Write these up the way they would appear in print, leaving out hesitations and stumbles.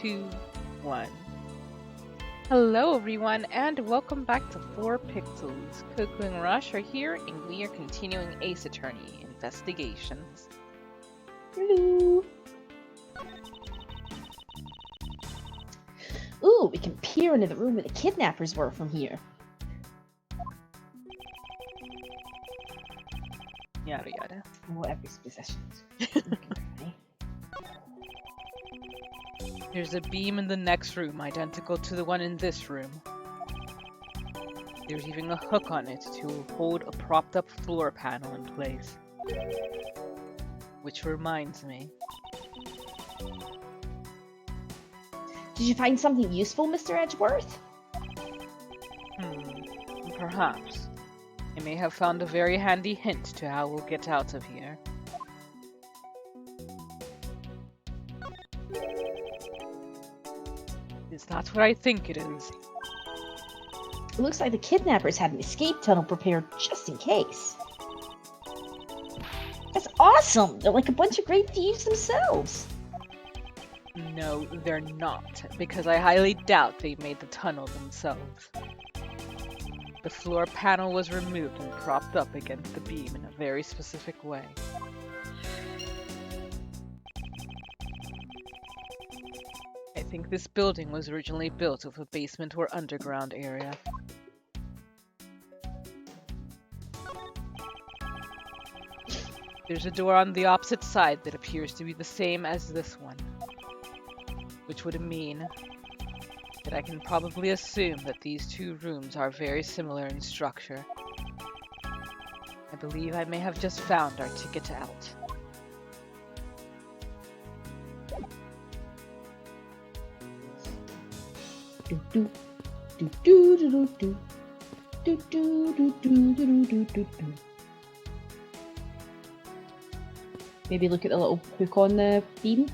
2, 1. Hello everyone and welcome back to 4 Pixels. Coco and Rush are here and we are continuing Ace Attorney investigations. Hello. Ooh, we can peer into the room where the kidnappers were from here. Yada yada. Whatever's possessions. Okay. There's a beam in the next room identical to the one in this room. There's even a hook on it to hold a propped up floor panel in place. Which reminds me. Did you find something useful, Mr. Edgeworth? Perhaps. I may have found a very handy hint to how we'll get out of here. Is that what I think it is? It looks like the kidnappers had an escape tunnel prepared just in case. That's awesome! They're like a bunch of great thieves themselves. No, they're not, because I highly doubt they made the tunnel themselves. The floor panel was removed and propped up against the beam in a very specific way. I think this building was originally built with a basement or underground area. There's a door on the opposite side that appears to be the same as this one, which would mean that I can probably assume that these two rooms are very similar in structure. I believe I may have just found our ticket out. Maybe look at the little hook on the beam.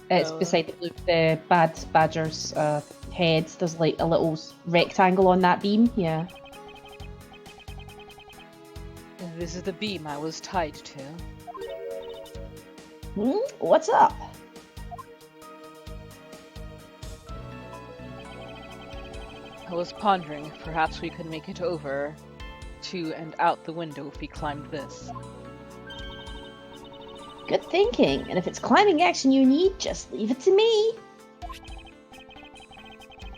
It's Oh. beside the badger's head. There's like a little rectangle on that beam. Yeah. This is the beam I was tied to. What's up? I was pondering if perhaps we could make it over to and out the window if we climbed this. Good thinking. And if it's climbing action you need, just leave it to me.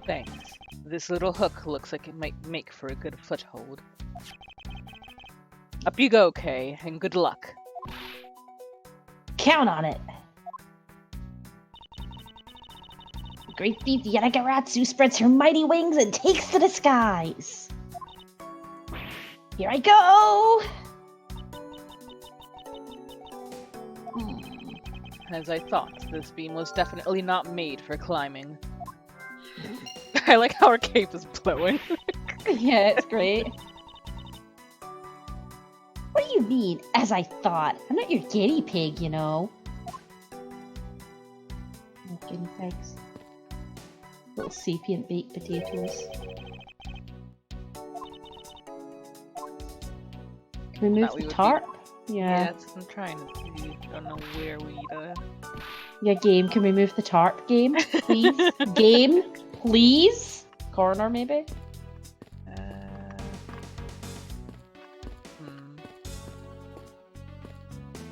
Thanks. This little hook looks like it might make for a good foothold. Up you go, Kay, and good luck. Count on it. The great thief Yanagaratsu spreads her mighty wings and takes to the skies. Here I go! As I thought, this beam was definitely not made for climbing. I like how our cape is blowing. Yeah, it's great. What do you mean, as I thought? I'm not your guinea pig, you know. Oh, guinea pigs. Little sapient baked potatoes. Can we move we the would tarp? Yeah. Yes, I'm trying to see. Don't know where we Yeah, game. Can we move the tarp, game? Please? Game? Please? Corner, maybe?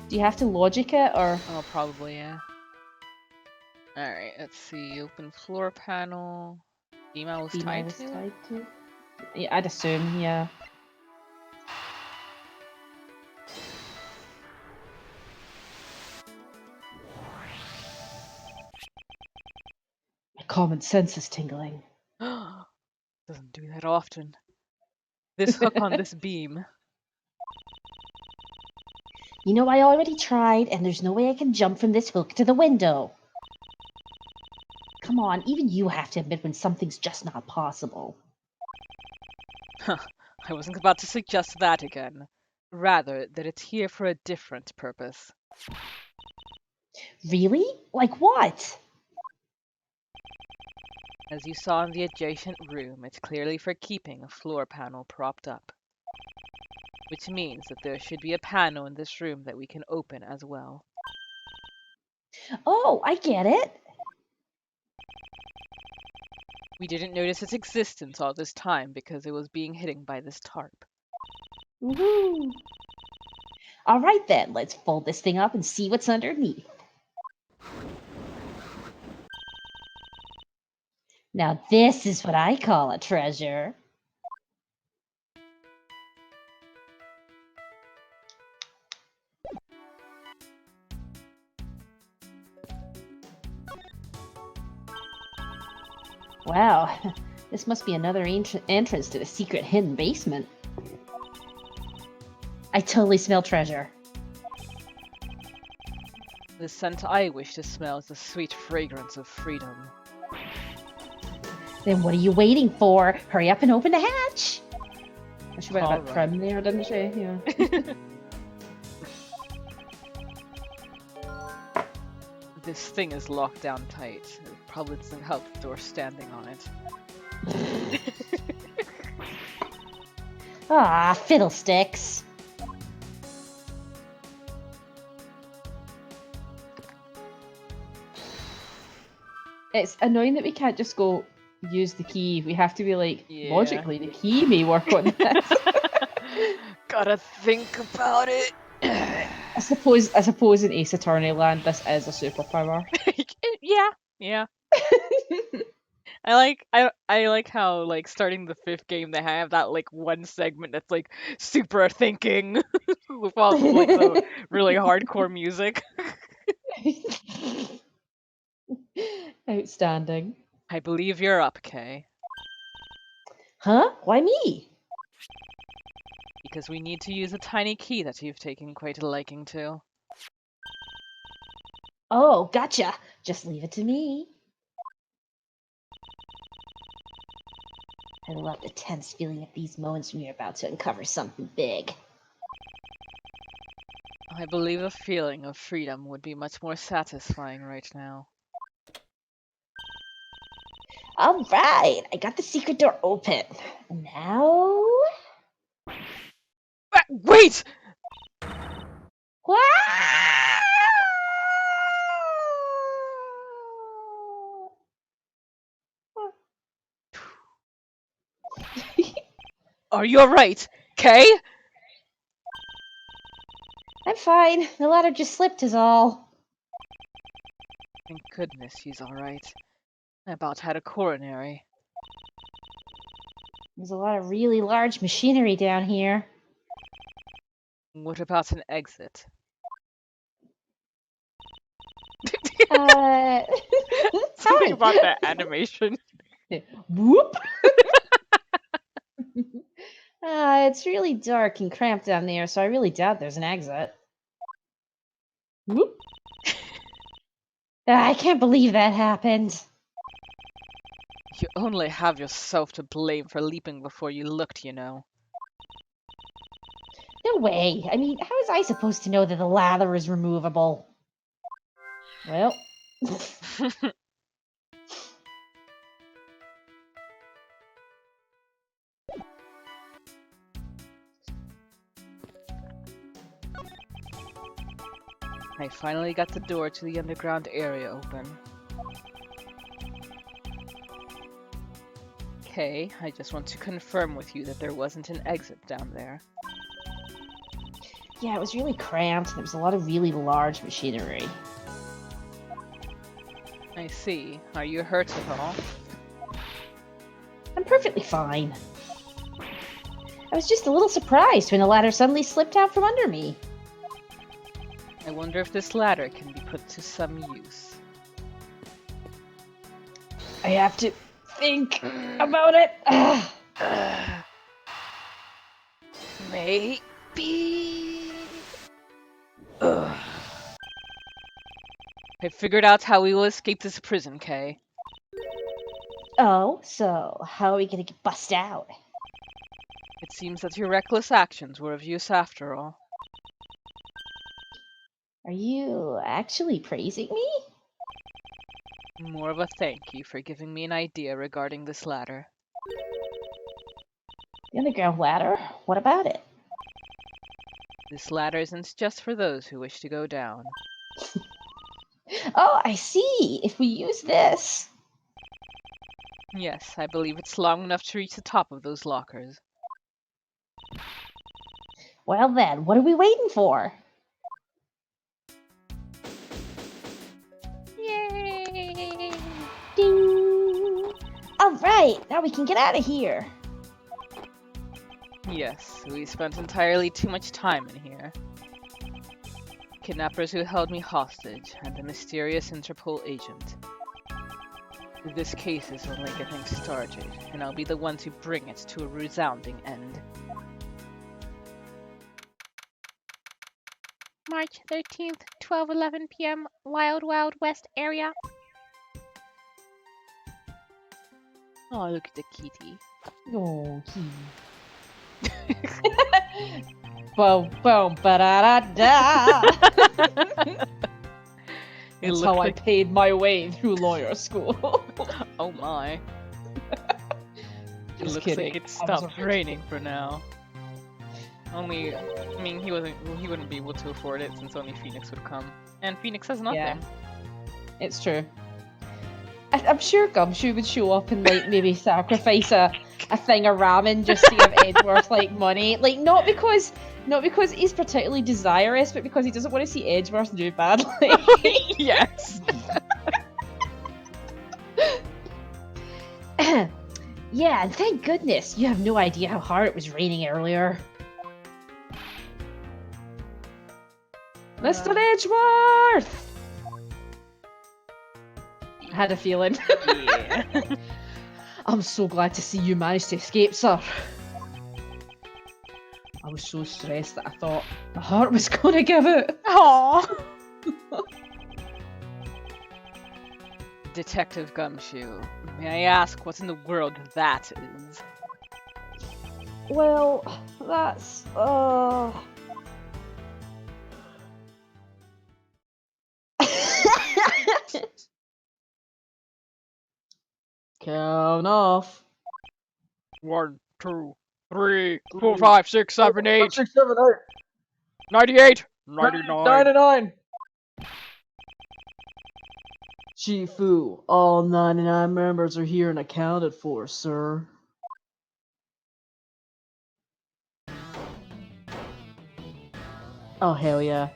Do you have to logic it, or...? Oh, probably, yeah. Alright, let's see. Open floor panel. Beam I was tied to? Yeah, I'd assume, yeah. My common sense is tingling. Doesn't do that often. This hook on this beam. You know, I already tried, and there's no way I can jump from this hook to the window. Come on, even you have to admit when something's just not possible. I wasn't about to suggest that again. Rather, that it's here for a different purpose. Really? Like what? As you saw in the adjacent room, it's clearly for keeping a floor panel propped up. Which means that there should be a panel in this room that we can open as well. Oh, I get it. We didn't notice its existence all this time because it was being hidden by this tarp. Woohoo! All right then, let's fold this thing up and see what's underneath. Now this is what I call a treasure. Wow, this must be another entrance to the secret hidden basement. I totally smell treasure. The scent I wish to smell is the sweet fragrance of freedom. Then what are you waiting for? Hurry up and open the hatch! She went a bit Alright. prim there, didn't she? Yeah. This thing is locked down tight. It probably doesn't help the door standing on it. Ah, fiddlesticks. It's annoying that we can't just go use the key. We have to be like, Yeah. logically, the key may work on this. Gotta think about it. I suppose in Ace Attorney Land, this is a superpower. Yeah. I like how like starting the fifth game they have that like one segment that's like super thinking with all the, like the really hardcore music. Outstanding. I believe you're up, Kay, Huh? Why me? because we need to use a tiny key that you've taken quite a liking to. Oh, gotcha. Just leave it to me. I love the tense feeling of these moments when you're about to uncover something big. I believe a feeling of freedom would be much more satisfying right now. All right, I got the secret door open. Now... Wait! Are you alright, Kay? I'm fine. The ladder just slipped is all. Thank goodness he's alright. I about had a coronary. There's a lot of really large machinery down here. What about an exit? Something Hi. about that animation. Whoop. It's really dark and cramped down there, so I really doubt there's an exit. Whoop. I can't believe that happened. You only have yourself to blame for leaping before you looked, you know. No way. I mean, how was I supposed to know that the lather is removable? Well. I finally got the door to the underground area open. Okay, I just want to confirm with you that there wasn't an exit down there. Yeah, it was really cramped, and there was a lot of really large machinery. I see. Are you hurt at all? I'm perfectly fine. I was just a little surprised when the ladder suddenly slipped out from under me. I wonder if this ladder can be put to some use. I have to think about it. Maybe. Ugh. I figured out how we will escape this prison, Kay. Oh, so how are we gonna get bust out? It seems that your reckless actions were of use after all. Are you actually praising me? More of a thank you for giving me an idea regarding this ladder. The underground ladder? What about it? This ladder isn't just for those who wish to go down. Oh, I see. If we use this. Yes, I believe it's long enough to reach the top of those lockers. Well then, what are we waiting for? Yay! Ding! Alright, now we can get out of here. Yes, we spent entirely too much time in here. Kidnappers who held me hostage, and a mysterious Interpol agent. This case is only getting started, and I'll be the one to bring it to a resounding end. March 13th, 12:11 p.m., Wild Wild West area. Oh, look at the kitty. Oh, boom, boom, ba-da-da-da. That's how I paid my way through lawyer school. Oh my. It Just looks kidding. like it stopped raining for now. Only, I mean, he wouldn't be able to afford it since only Phoenix would come. And Phoenix has nothing. Yeah. It's true. I'm sure Gumshoe would show up and like maybe sacrifice a thing of ramen just to give Edgeworth like money. Like not because he's particularly desirous, but because he doesn't want to see Edgeworth do badly. Yes. Yeah, and thank goodness you have no idea how hard it was raining earlier. Mr. Edgeworth! I had a feeling. Yeah. I'm so glad to see you managed to escape, sir. I was so stressed that I thought my heart was gonna give out. Aww. Detective Gumshoe, may I ask what in the world that is? Well, that's, Count off. 1, 2, 3, 4, 5, 6, 7, 8, 6, 7, 8. 98, 99. 99. Shifu, all 99 members are here and accounted for, sir. Oh, hell yeah.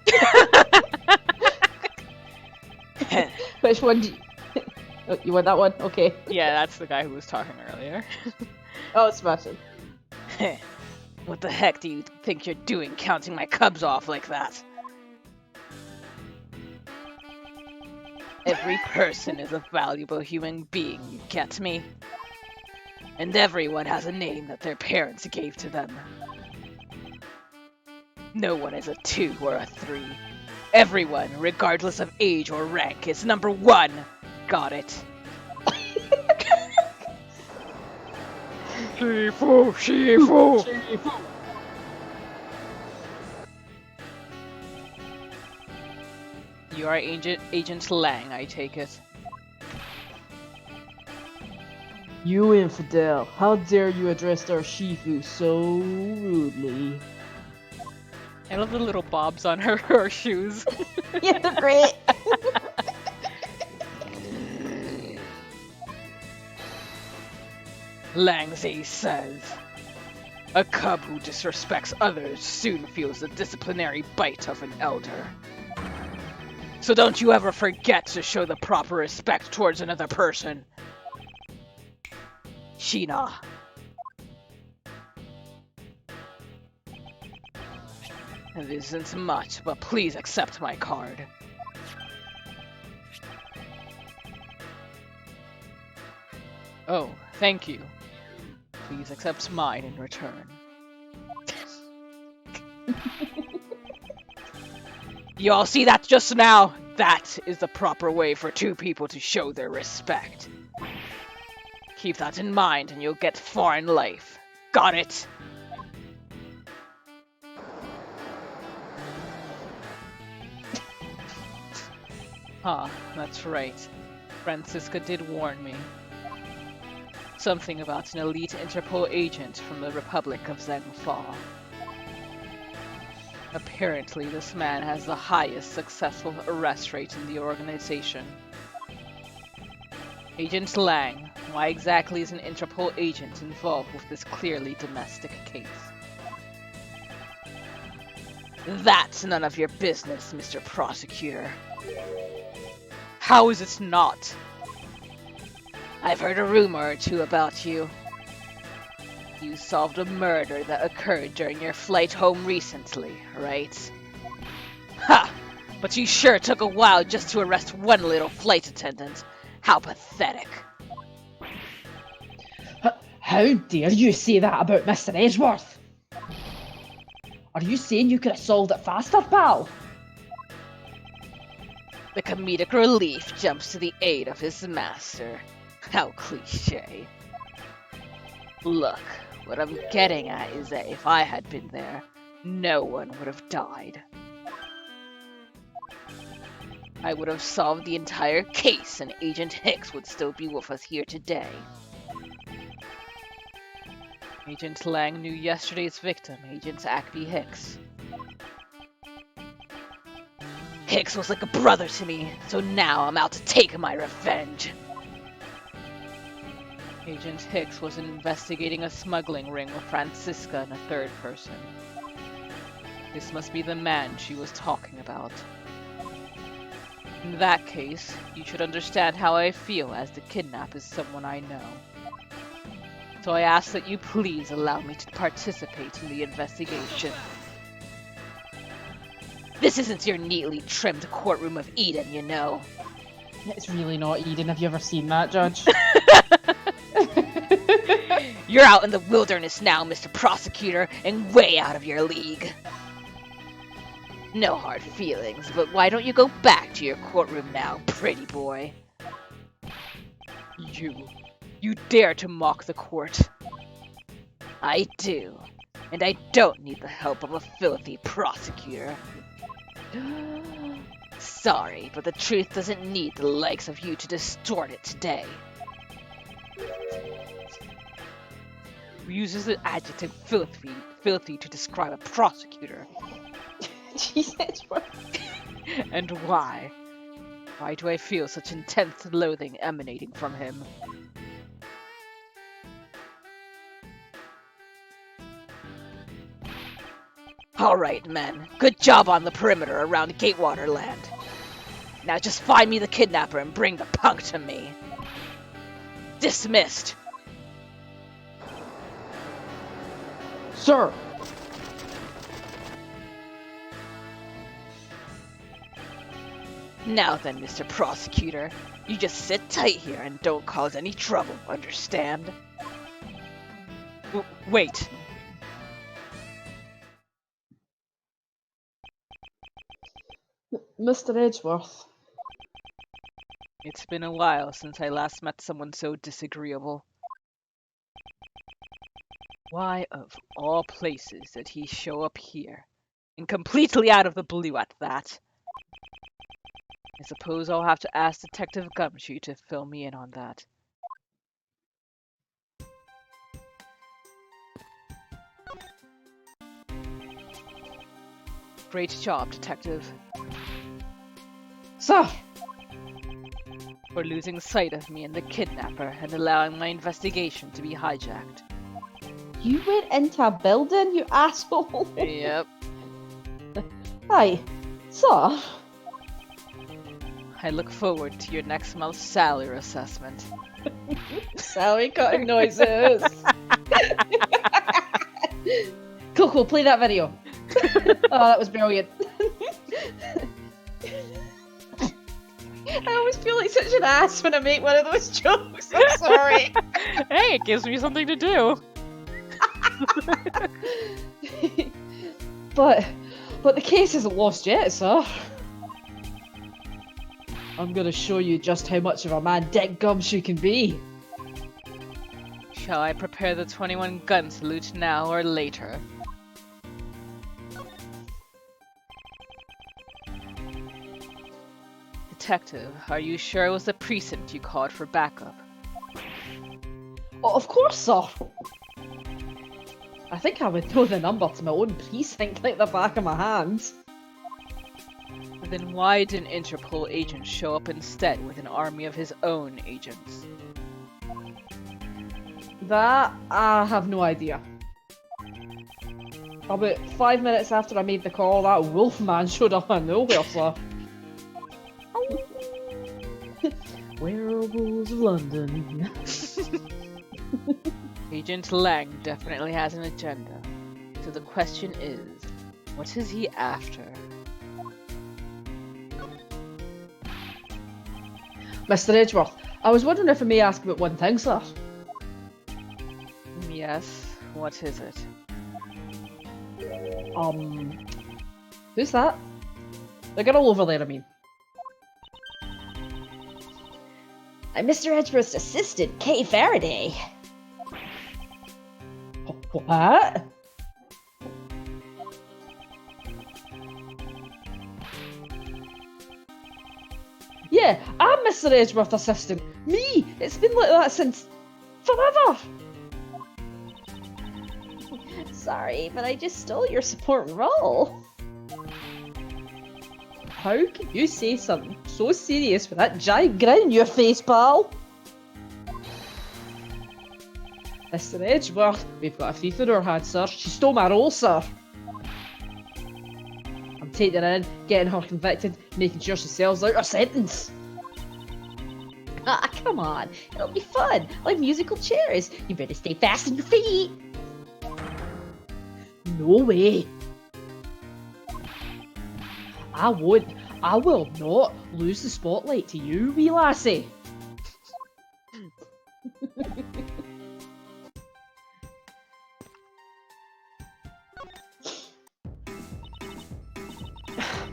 Which one do you... Oh, you want that one? Okay. Yeah, that's the guy who was talking earlier. Oh, it's smashing. What the heck do you think you're doing counting my cubs off like that? Every person is a valuable human being, you get me? And everyone has a name that their parents gave to them. No one is a 2 or a 3. Everyone, regardless of age or rank, is number 1. Got it? Shifu, Shifu! You are Agent Lang, I take it. You infidel, how dare you address our Shifu so rudely? I love the little bobs on her shoes. Yeah, they're great. Langzhi says, a cub who disrespects others soon feels the disciplinary bite of an elder. So don't you ever forget to show the proper respect towards another person. Sheena. It isn't much, but please accept my card. Oh, thank you. Please accept mine in return. You all see that just now? That is the proper way for 2 people to show their respect. Keep that in mind and you'll get far in life. Got it? That's right. Francisca did warn me. Something about an elite Interpol agent from the Republic of Zhengfa. Apparently, this man has the highest successful arrest rate in the organization. Agent Lang, why exactly is an Interpol agent involved with this clearly domestic case? That's none of your business, Mr. Prosecutor. How is it not? I've heard a rumor or two about you. You solved a murder that occurred during your flight home recently, right? Ha! But you sure took a while just to arrest one little flight attendant. How pathetic. How dare you say that about Mr. Edgeworth? Are you saying you could have solved it faster, pal? The comedic relief jumps to the aid of his master. How cliché. Look, what I'm getting at is that if I had been there, no one would have died. I would have solved the entire case and Agent Hicks would still be with us here today. Agent Lang knew yesterday's victim, Agent Acby Hicks. Hicks was like a brother to me, so now I'm out to take my revenge. Agent Hicks was investigating a smuggling ring with Francisca and a third person. This must be the man she was talking about. In that case, you should understand how I feel, as the kidnap is someone I know. So I ask that you please allow me to participate in the investigation. This isn't your neatly trimmed courtroom of Eden, you know. It's really not Eden. Have you ever seen that, Judge? You're out in the wilderness now, Mr. Prosecutor, and way out of your league. No hard feelings, but why don't you go back to your courtroom now, pretty boy? You dare to mock the court? I do, and I don't need the help of a filthy prosecutor. Sorry, but the truth doesn't need the likes of you to distort it today. Uses the adjective filthy to describe a prosecutor. Jesus. And why? Why do I feel such intense loathing emanating from him? Alright, men. Good job on the perimeter around Gatewater Land. Now just find me the kidnapper and bring the punk to me. Dismissed. Sir! Now then, Mr. Prosecutor, you just sit tight here and don't cause any trouble, understand? Wait. Mr. Edgeworth. It's been a while since I last met someone so disagreeable. Why, of all places, did he show up here? And completely out of the blue at that. I suppose I'll have to ask Detective Gumshoe to fill me in on that. Great job, Detective. Sir! For losing sight of me and the kidnapper and allowing my investigation to be hijacked. You went into a building, you asshole! Yep. Hi. Sir? I look forward to your next month's salary assessment. Sally cutting noises! Coco, play that video. Oh, that was brilliant. I always feel like such an ass when I make one of those jokes. I'm sorry. Hey, it gives me something to do. But the case isn't lost yet, sir. I'm gonna show you just how much of a man Dick Gumshoe can be. Shall I prepare the 21 gun salute now or later? Detective, are you sure it was the precinct you called for backup? Oh, of course, sir. I think I would know the number to my own precinct like the back of my hand. Then why didn't Interpol agent show up instead with an army of his own agents? That, I have no idea. About 5 minutes after I made the call, that wolfman showed up out of nowhere, sir. Werewolves of London. Agent Lang definitely has an agenda. So the question is, what is he after? Mr. Edgeworth, I was wondering if I may ask about one thing, sir. Yes, what is it? Who's that? The girl over there, I mean. I'm Mr. Edgeworth's assistant, Kay Faraday. What? Yeah, I'm Mr. Edgeworth's assistant. Me! It's been like that since forever! Sorry, but I just stole your support role. How can you say something so serious with that giant grin on your face, pal? Mr. Edgeworth, we've got a thief in our hands, sir. She stole my role, sir. I'm taking her in, getting her convicted, making sure she sells out her sentence. Ah, come on. It'll be fun. Like musical chairs. You better stay fast on your feet. No way. I will not lose the spotlight to you, wee lassie.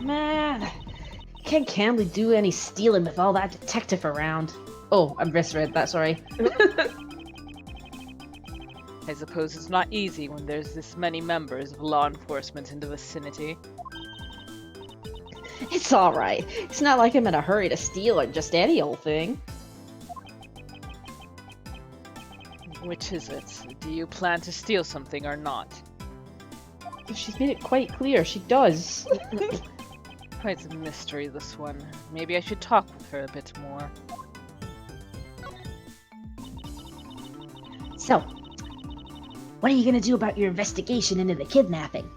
Man, can't Camley do any stealing with all that detective around. Oh, I misread that, sorry. I suppose it's not easy when there's this many members of law enforcement in the vicinity. It's alright. It's not like I'm in a hurry to steal or just any old thing. Which is it? Do you plan to steal something or not? She's made it quite clear, she does. Quite a mystery, this one. Maybe I should talk with her a bit more. So, what are you gonna do about your investigation into the kidnapping?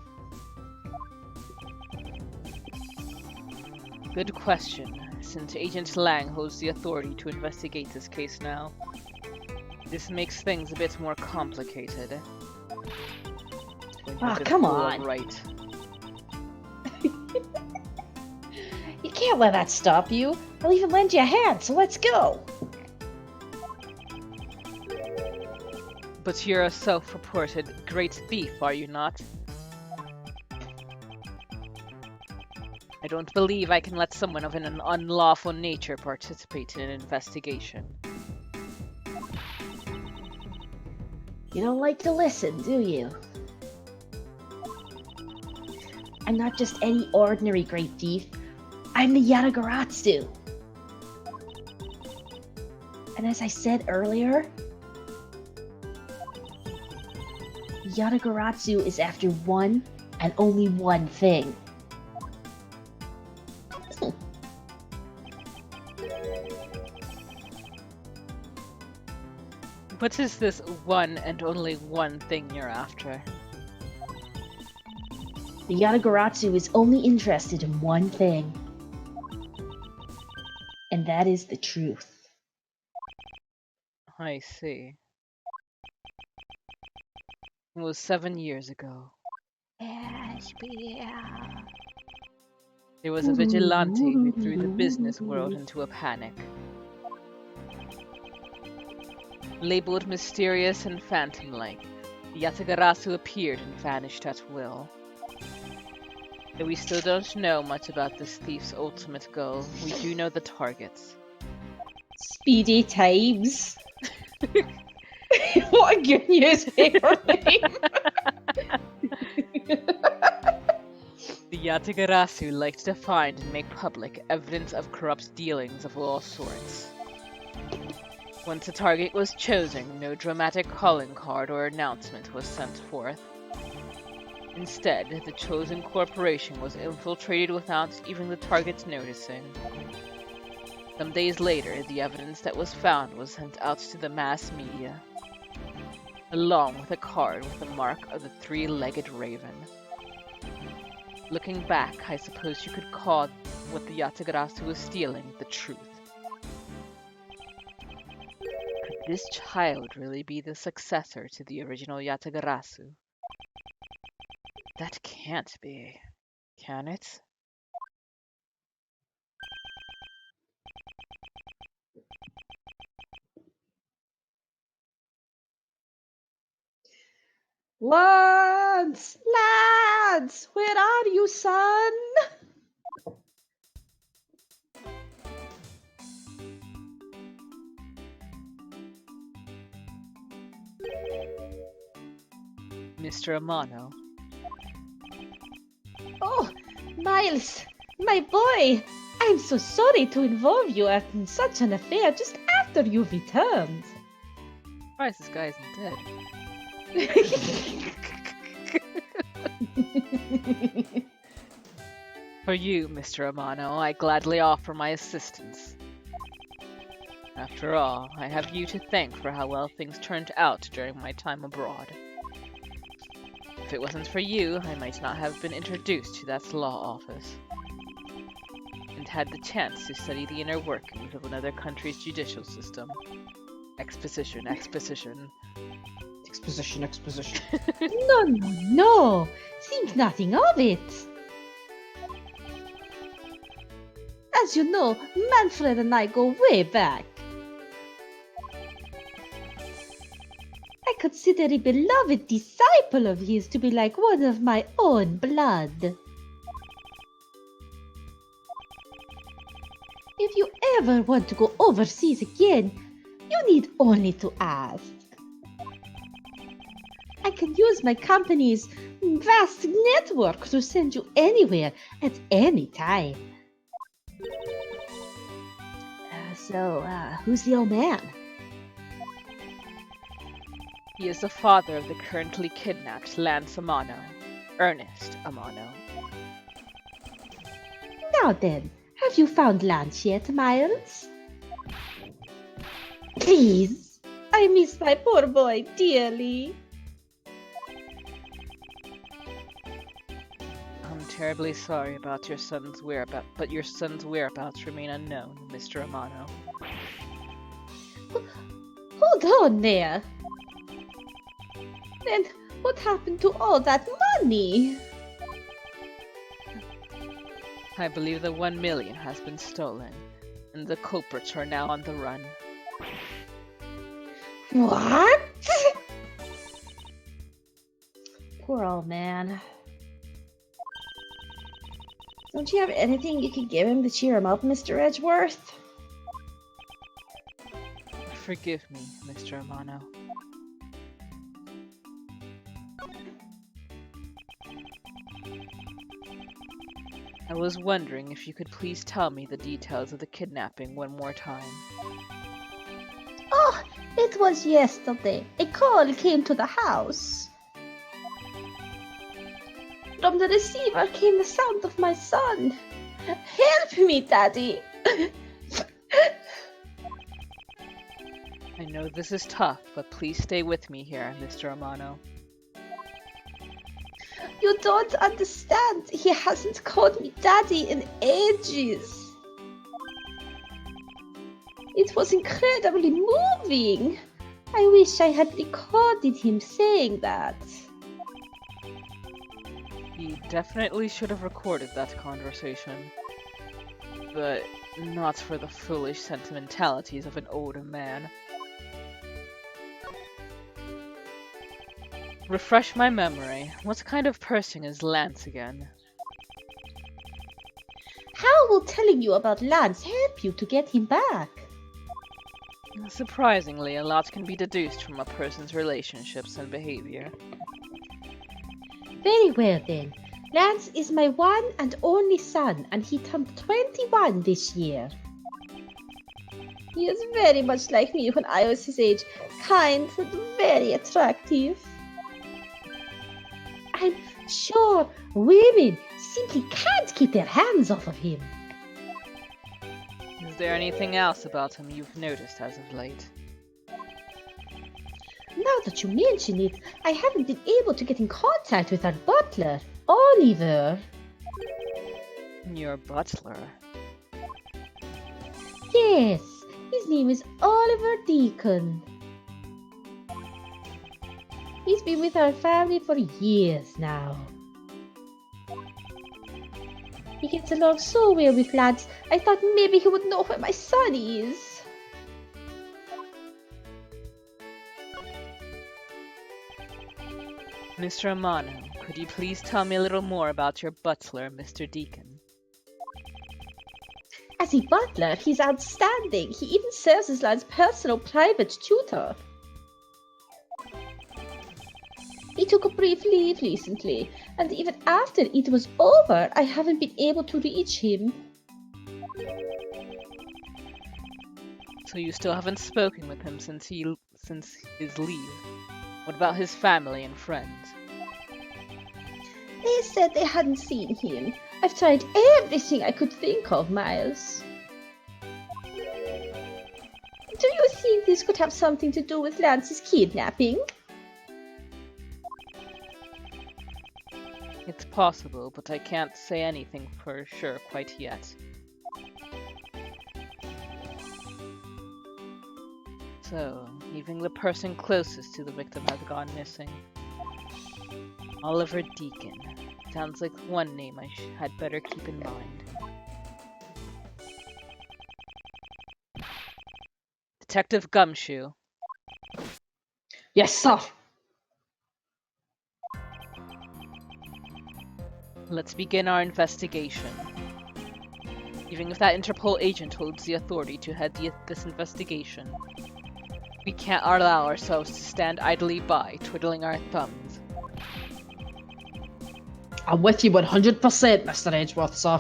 Good question, since Agent Lang holds the authority to investigate this case now. This makes things a bit more complicated. Ah, come on. Right. You can't let that stop you. I'll even lend you a hand, so let's go. But you're a self-reported great thief, are you not? I don't believe I can let someone of an unlawful nature participate in an investigation. You don't like to listen, do you? I'm not just any ordinary great thief. I'm the Yatagaratsu. And as I said earlier, Yatagaratsu is after one and only one thing. What is this one and only one thing you're after? The Yatagaratsu is only interested in one thing. And that is the truth. I see. It was 7 years ago. There was a vigilante who threw the business world into a panic. Labeled mysterious and phantom-like, the Yatagarasu appeared and vanished at will. Though we still don't know much about this thief's ultimate goal, we do know the targets. Speedy Times. What a good newspaper name. The Yatagarasu liked to find and make public evidence of corrupt dealings of all sorts. Once a target was chosen, no dramatic calling card or announcement was sent forth. Instead, the chosen corporation was infiltrated without even the targets noticing. Some days later, the evidence that was found was sent out to the mass media, along with a card with the mark of the three-legged raven. Looking back, I suppose you could call what the Yatagarasu was stealing the truth. Could this child really be the successor to the original Yatagarasu? That can't be, can it? Lance! Lance! Where are you, son? Mr. Amano, Oh, Miles, my boy! I'm so sorry to involve you in such an affair just after you've returned. surprised this guy isn't dead. For you, Mr. Amano, I gladly offer my assistance. After all, I have you to thank for how well things turned out during my time abroad. If it wasn't for you, I might not have been introduced to that law office, and had the chance to study the inner workings of another country's judicial system. Exposition, exposition. Exposition, exposition. No, no, no! Think nothing of it! As you know, Manfred and I go way back. I consider a beloved disciple of his to be like one of my own blood. If you ever want to go overseas again, you need only to ask. I can use my company's vast network to send you anywhere at any time. Who's the old man? He is the father of the currently kidnapped Lance Amano, Ernest Amano. Now then, have you found Lance yet, Miles? Please, I miss my poor boy dearly. I'm terribly sorry about your son's whereabouts, but your son's whereabouts remain unknown, Mr. Amano. Hold on there. Then what happened to all that money? I believe the 1 million has been stolen, and the culprits are now on the run. What? Poor old man. Don't you have anything you could give him to cheer him up, Mr. Edgeworth? Forgive me, Mr. Amano. I was wondering if you could please tell me the details of the kidnapping one more time. Oh, it was yesterday. A call came to the house. From the receiver came the sound of my son. Help me, Daddy! I know this is tough, but please stay with me here, Mr. Amano. You don't understand. He hasn't called me Daddy in ages. It was incredibly moving. I wish I had recorded him saying that. He definitely should have recorded that conversation. But not for the foolish sentimentalities of an older man. Refresh my memory. What kind of person is Lance again? How will telling you about Lance help you to get him back? Surprisingly, a lot can be deduced from a person's relationships and behavior. Very well then. Lance is my one and only son, and he turned 21 this year. He is very much like me when I was his age, kind and very attractive. I'm sure women simply can't keep their hands off of him. Is there anything else about him you've noticed as of late? Now that you mention it, I haven't been able to get in contact with our butler, Oliver. Your butler. Yes, his name is Oliver Deacon. He's been with our family for years now. He gets along so well with lads, I thought maybe he would know where my son is. Mr. Amano, could you please tell me a little more about your butler, Mr. Deacon? As a butler, he's outstanding. He even serves as lad's personal private tutor. He took a brief leave recently, and even after it was over, I haven't been able to reach him. So you still haven't spoken with him since his leave? What about his family and friends? They said they hadn't seen him. I've tried everything I could think of, Miles. Do you think this could have something to do with Lance's kidnapping? It's possible, but I can't say anything for sure quite yet. So, even the person closest to the victim has gone missing. Oliver Deacon. Sounds like one name I had better keep in mind. Detective Gumshoe. Yes, sir. Let's begin our investigation. Even if that Interpol agent holds the authority to head this investigation, we can't allow ourselves to stand idly by, twiddling our thumbs. I'm with you 100%, Mr. Edgeworth, sir.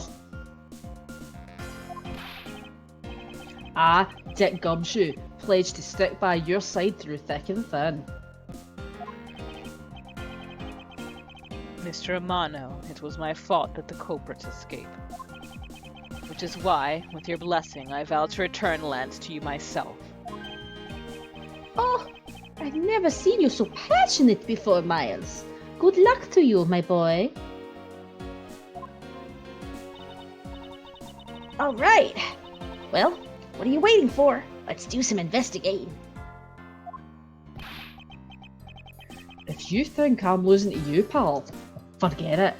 I, Dick Gumshoe, pledge to stick by your side through thick and thin. Mr. Amano, it was my fault that the culprits escaped. Which is why, with your blessing, I vow to return Lance to you myself. Oh, I've never seen you so passionate before, Miles. Good luck to you, my boy. All right. Well, what are you waiting for? Let's do some investigating. If you think I'm losing to you, pal, forget it.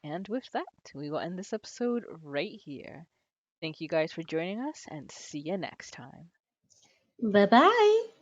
And with that, we will end this episode right here. Thank you guys for joining us, and see you next time. Bye-bye.